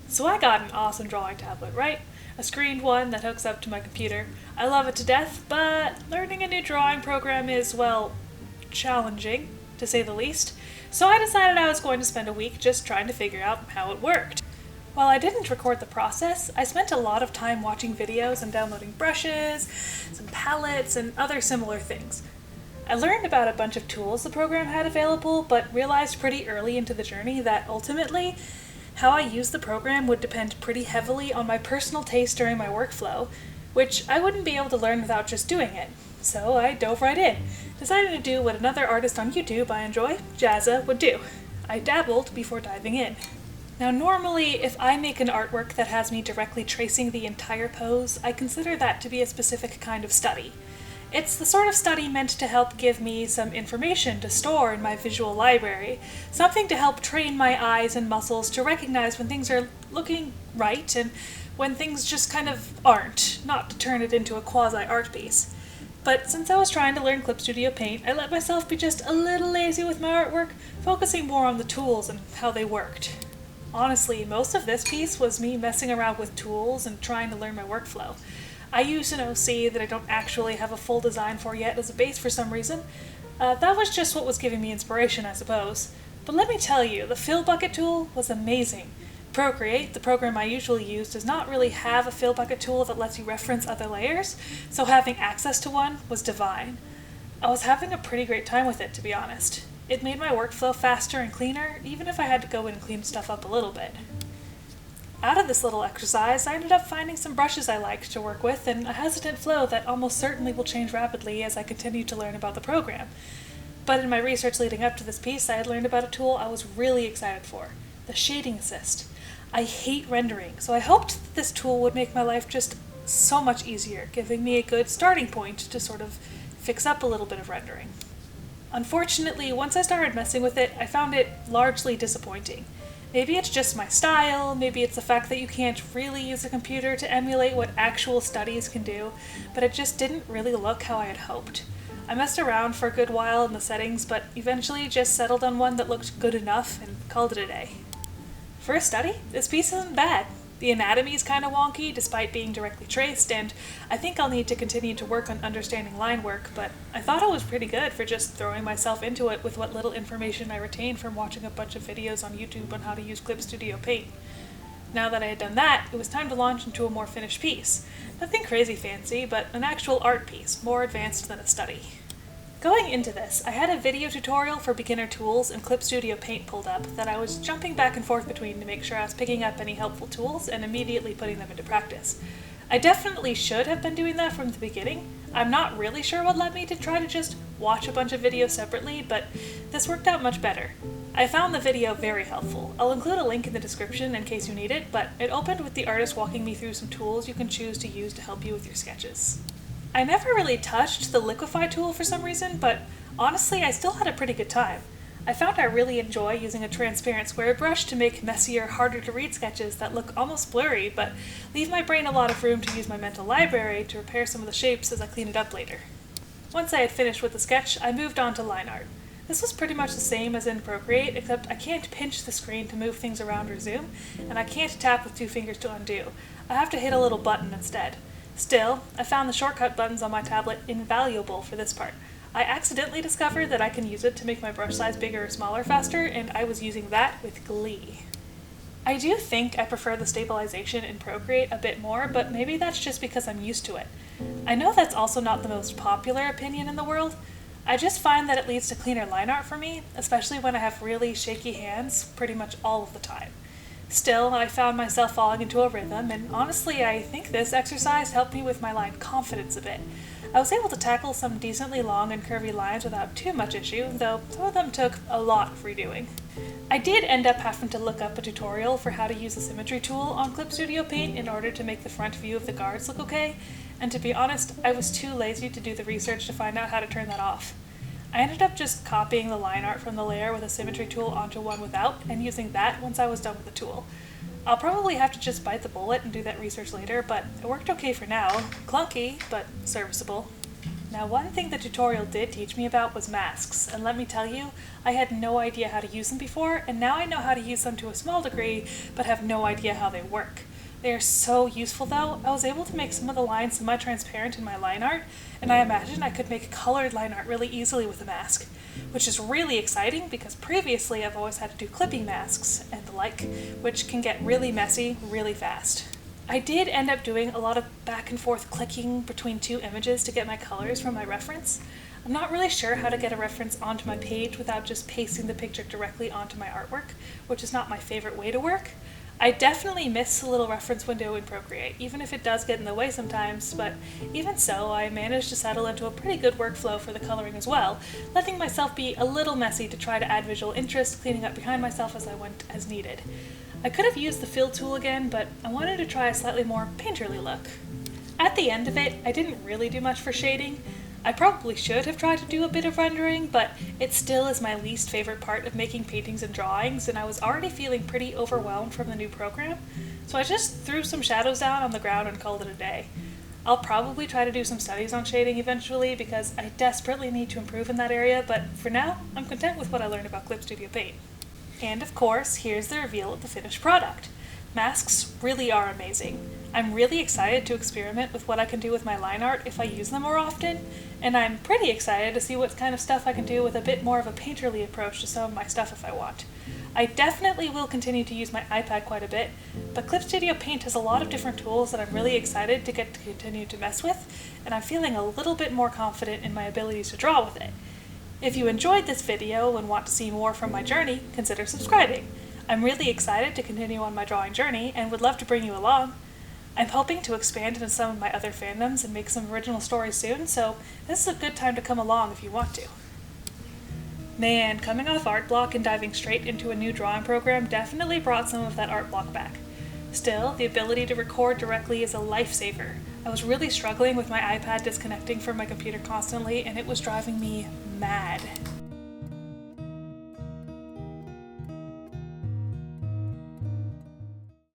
So I got an awesome drawing tablet, right? A screened one that hooks up to my computer. I love it to death, but learning a new drawing program is, well, challenging, to say the least. So I decided I was going to spend a week just trying to figure out how it worked. While I didn't record the process, I spent a lot of time watching videos and downloading brushes, some palettes, and other similar things. I learned about a bunch of tools the program had available, but realized pretty early into the journey that ultimately, how I used the program would depend pretty heavily on my personal taste during my workflow, which I wouldn't be able to learn without just doing it. So I dove right in, deciding to do what another artist on YouTube I enjoy, Jazza, would do. I dabbled before diving in. Now normally, if I make an artwork that has me directly tracing the entire pose, I consider that to be a specific kind of study. It's the sort of study meant to help give me some information to store in my visual library, something to help train my eyes and muscles to recognize when things are looking right and when things just kind of aren't, not to turn it into a quasi-art piece. But since I was trying to learn Clip Studio Paint, I let myself be just a little lazy with my artwork, focusing more on the tools and how they worked. Honestly, most of this piece was me messing around with tools and trying to learn my workflow. I use an OC that I don't actually have a full design for yet as a base for some reason. That was just what was giving me inspiration, I suppose. But let me tell you, the fill bucket tool was amazing. Procreate, the program I usually use, does not really have a fill bucket tool that lets you reference other layers, so having access to one was divine. I was having a pretty great time with it, to be honest. It made my workflow faster and cleaner, even if I had to go in and clean stuff up a little bit. Out of this little exercise, I ended up finding some brushes I liked to work with and a hesitant flow that almost certainly will change rapidly as I continue to learn about the program. But in my research leading up to this piece, I had learned about a tool I was really excited for, the Shading Assist. I hate rendering, so I hoped that this tool would make my life just so much easier, giving me a good starting point to sort of fix up a little bit of rendering. Unfortunately, once I started messing with it, I found it largely disappointing. Maybe it's just my style, maybe it's the fact that you can't really use a computer to emulate what actual studies can do, but it just didn't really look how I had hoped. I messed around for a good while in the settings, but eventually just settled on one that looked good enough and called it a day. For a study, this piece isn't bad. The anatomy is kind of wonky despite being directly traced, and I think I'll need to continue to work on understanding line work, but I thought it was pretty good for just throwing myself into it with what little information I retained from watching a bunch of videos on YouTube on how to use Clip Studio Paint. Now that I had done that, it was time to launch into a more finished piece. Nothing crazy fancy, but an actual art piece, more advanced than a study. Going into this, I had a video tutorial for beginner tools and Clip Studio Paint pulled up that I was jumping back and forth between to make sure I was picking up any helpful tools and immediately putting them into practice. I definitely should have been doing that from the beginning. I'm not really sure what led me to try to just watch a bunch of videos separately, but this worked out much better. I found the video very helpful. I'll include a link in the description in case you need it, but it opened with the artist walking me through some tools you can choose to use to help you with your sketches. I never really touched the liquify tool for some reason, but honestly I still had a pretty good time. I found I really enjoy using a transparent square brush to make messier, harder to read sketches that look almost blurry, but leave my brain a lot of room to use my mental library to repair some of the shapes as I clean it up later. Once I had finished with the sketch, I moved on to line art. This was pretty much the same as in Procreate, except I can't pinch the screen to move things around or zoom, and I can't tap with two fingers to undo. I have to hit a little button instead. Still, I found the shortcut buttons on my tablet invaluable for this part. I accidentally discovered that I can use it to make my brush size bigger or smaller faster, and I was using that with glee. I do think I prefer the stabilization in Procreate a bit more, but maybe that's just because I'm used to it. I know that's also not the most popular opinion in the world. I just find that it leads to cleaner line art for me, especially when I have really shaky hands pretty much all of the time. Still, I found myself falling into a rhythm, and honestly, I think this exercise helped me with my line confidence a bit. I was able to tackle some decently long and curvy lines without too much issue, though some of them took a lot of redoing. I did end up having to look up a tutorial for how to use the symmetry tool on Clip Studio Paint in order to make the front view of the guards look okay, and to be honest, I was too lazy to do the research to find out how to turn that off. I ended up just copying the line art from the layer with a symmetry tool onto one without, and using that once I was done with the tool. I'll probably have to just bite the bullet and do that research later, but it worked okay for now. Clunky, but serviceable. Now, one thing the tutorial did teach me about was masks, and let me tell you, I had no idea how to use them before, and now I know how to use them to a small degree, but have no idea how they work. They are so useful though. I was able to make some of the lines semi-transparent in my line art, and I imagine I could make colored line art really easily with a mask, which is really exciting because previously I've always had to do clipping masks and the like, which can get really messy really fast. I did end up doing a lot of back and forth clicking between two images to get my colors from my reference. I'm not really sure how to get a reference onto my page without just pasting the picture directly onto my artwork, which is not my favorite way to work. I definitely miss the little reference window in Procreate, even if it does get in the way sometimes, but even so, I managed to settle into a pretty good workflow for the coloring as well, letting myself be a little messy to try to add visual interest, cleaning up behind myself as I went as needed. I could have used the fill tool again, but I wanted to try a slightly more painterly look. At the end of it, I didn't really do much for shading. I probably should have tried to do a bit of rendering, but it still is my least favorite part of making paintings and drawings, and I was already feeling pretty overwhelmed from the new program, so I just threw some shadows down on the ground and called it a day. I'll probably try to do some studies on shading eventually because I desperately need to improve in that area, but for now, I'm content with what I learned about Clip Studio Paint. And of course, here's the reveal of the finished product. Masks really are amazing. I'm really excited to experiment with what I can do with my line art if I use them more often, and I'm pretty excited to see what kind of stuff I can do with a bit more of a painterly approach to some of my stuff if I want. I definitely will continue to use my iPad quite a bit, but Clip Studio Paint has a lot of different tools that I'm really excited to get to continue to mess with, and I'm feeling a little bit more confident in my abilities to draw with it. If you enjoyed this video and want to see more from my journey, consider subscribing. I'm really excited to continue on my drawing journey and would love to bring you along. I'm hoping to expand into some of my other fandoms and make some original stories soon, so this is a good time to come along if you want to. Man, coming off art block and diving straight into a new drawing program definitely brought some of that art block back. Still, the ability to record directly is a lifesaver. I was really struggling with my iPad disconnecting from my computer constantly, and it was driving me mad.